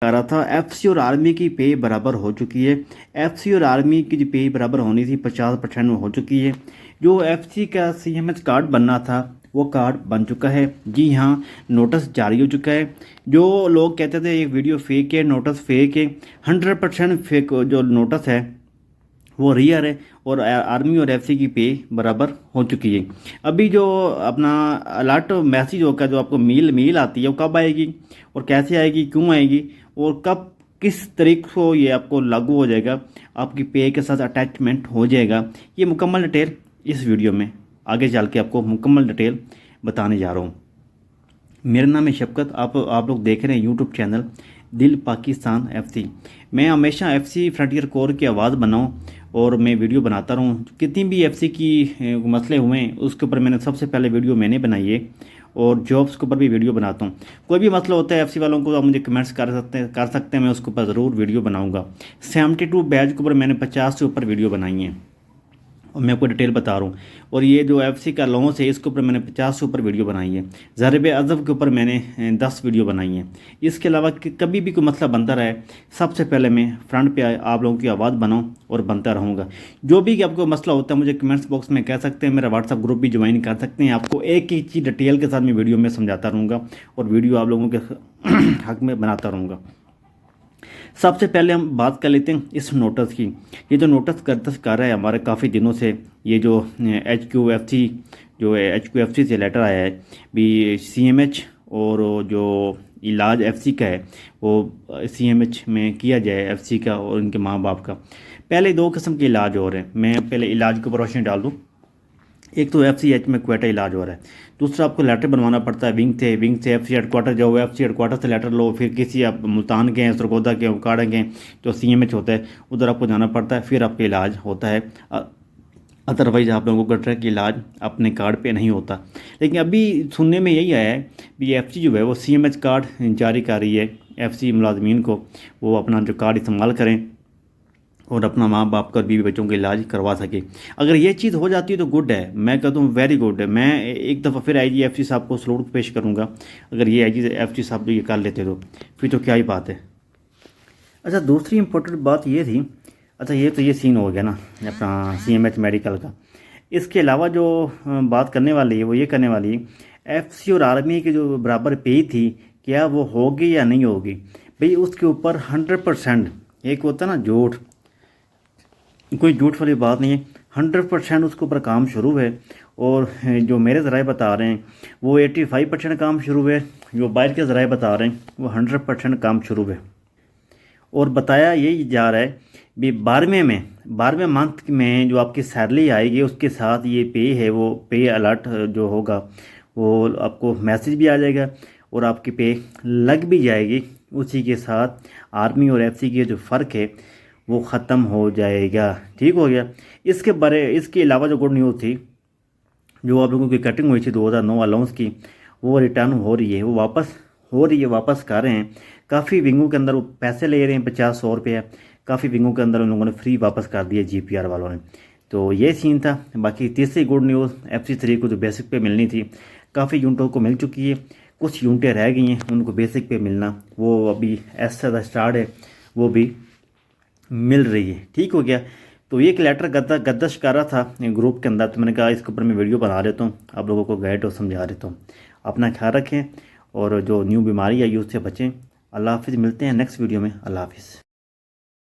कह रहा था एफसी और आर्मी की पे बराबर हो चुकी है। एफसी और आर्मी की जो पे बराबर होनी थी 50% में हो चुकी है। जो एफसी का सीएमएच कार्ड बनना था वो कार्ड बन चुका है। जी हाँ, नोटिस जारी हो चुका है। जो लोग कहते थे एक वीडियो फेक है, नोटिस फेक है, 100% फेक जो नोटिस है वो रियल है। और आर्मी और एफसी की पे बराबर हो चुकी है। अभी जो अपना अलर्ट मैसेज होगा, जो आपको मेल मेल आती है, वो कब आएगी और कैसे आएगी, क्यों आएगी और कब किस तरीक को ये आपको लागू हो जाएगा, आपकी पे के साथ अटैचमेंट हो जाएगा, ये मुकम्मल डिटेल इस वीडियो में आगे चल के आपको मुकम्मल डिटेल बताने जा रहा हूँ। मेरा नाम है शफकत। आप लोग देख रहे हैं यूट्यूब चैनल दिल पाकिस्तान एफसी। मैं हमेशा एफसी फ्रंटियर कोर की आवाज़ बनाऊं और मैं वीडियो बनाता रहूं। कितनी भी एफसी की मसले हुए हैं उसके ऊपर मैंने सबसे पहले वीडियो मैंने बनाई है और जॉब्स के ऊपर भी वीडियो बनाता हूं। कोई भी मसला होता है एफसी वालों को, आप मुझे कमेंट्स कर सकते हैं, मैं उसके ऊपर ज़रूर वीडियो बनाऊँगा। 72 बैच के ऊपर मैंने 50 से ऊपर वीडियो बनाई हैं और मैं आपको डिटेल बता रहा हूँ। और ये जो एफसी का लॉन्च है इसके ऊपर मैंने 50 से ऊपर वीडियो बनाई है। ज़रब अज़ब के ऊपर मैंने 10 वीडियो बनाई हैं। इसके अलावा कभी भी कोई मसला बनता रहे, सबसे पहले मैं फ्रंट पे आप लोगों की आवाज़ बनाऊँ और बनता रहूँगा। जो भी आपको मसला होता है मुझे कमेंट्स बॉक्स में कह सकते हैं, मेरा व्हाट्सअप ग्रुप भी ज्वाइन कर सकते हैं। आपको एक एक चीज़ डिटेल के साथ मैं वीडियो में समझाता रहूँगा और वीडियो आप लोगों के हक में बनाता रहूँगा। सबसे पहले हम बात कर लेते हैं इस नोटिस की। ये जो नोटिस गर्दिश कर रहा है हमारे काफ़ी दिनों से, ये जो एच क्यू एफ सी से लेटर आया है भी सीएमएच और जो इलाज एफसी का है वो सीएमएच में किया जाए, एफसी का और उनके माँ बाप का। पहले दो किस्म के इलाज हो रहे हैं, मैं पहले इलाज के ऊपर रोशनी डाल दूँ। एक तो एफसीएच में क्वेटा इलाज हो रहा है, दूसरा आपको लेटर बनवाना पड़ता है विंग से एफसी हेडक्वार्टर जाओ, एफसी हेडक्वार्टर से लेटर लो, फिर किसी आप मुल्तान के हैं, सरगोदा के, उकाड़ा के जो सीएमएच होता है उधर आपको जाना पड़ता है, फिर आपका इलाज होता है। अदरवाइज आप लोगों को गटर का इलाज अपने कार्ड पे नहीं होता। लेकिन अभी सुनने में यही आया है भी एफसी जो है वो सीएमएच कार्ड जारी कर रही है एफसी मुलाजमीन को, वो अपना जो कार्ड इस्तेमाल करें और अपना माँ बाप का और बीवी बच्चों का इलाज करवा सके। अगर ये चीज़ हो जाती है तो गुड है, मैं कहता हूँ वेरी गुड है। मैं एक दफ़ा फिर आईजी एफसी साहब को सलूट पेश करूँगा अगर ये आईजी एफसी साहब ये कर लेते तो फिर तो क्या ही बात है। अच्छा, दूसरी इंपॉर्टेंट बात ये थी, अच्छा ये सीन हो गया ना अपना सीएमएच मेडिकल का। इसके अलावा जो बात करने वाली है वो ये करने वाली है एफसी और आर्मी की जो बराबर पे थी, क्या वो होगी या नहीं होगी। भाई उसके ऊपर 100%, एक होता ना झूठ, कोई झूठ वाली बात नहीं है, 100% उसके ऊपर काम शुरू है। और जो मेरे ज़राए बता रहे हैं वो 85% काम शुरू है, जो बाहर के ज़राए बता रहे हैं वो 100% काम शुरू है। और बताया यही जा रहा है भी 12वें मंथ में जो आपकी सैलरी आएगी उसके साथ ये पे है, वो पे अलर्ट जो होगा वो आपको मैसेज भी आ जाएगा और आपकी पे लग भी जाएगी। उसी के साथ आर्मी और एफसी के जो फ़र्क है वो ख़त्म हो जाएगा। ठीक हो गया। इसके अलावा जो गुड न्यूज़ थी, जो आप लोगों की कटिंग हुई थी 2009 अलाउंस की, वो रिटर्न हो रही है, वो वापस कर रहे हैं। काफ़ी विंगों के अंदर वो पैसे ले रहे हैं, 50-100 रुपये। काफ़ी विंगों के अंदर उन लोगों ने फ्री वापस कर दिया जीपीआर वालों ने। तो ये सीन था। बाकी तीसरी गुड न्यूज़, FC3 को जो बेसिक पे मिलनी थी काफ़ी यूनिटों को मिल चुकी है, कुछ यूनिटें रह गई हैं उनको बेसिक पे मिलना, वो अभी ऐसा स्टार्ट है, वो भी मिल रही है। ठीक हो गया। तो ये एक लेटर गद्दश कर रहा था ग्रुप के अंदर, तो मैंने कहा इसके ऊपर मैं वीडियो बना देता हूँ, आप लोगों को गाइड और समझा देता हूँ। अपना ख्याल रखें और जो न्यू बीमारी आई उससे बचें। अल्लाह हाफिज़, मिलते हैं नेक्स्ट वीडियो में। अल्लाह हाफिज़।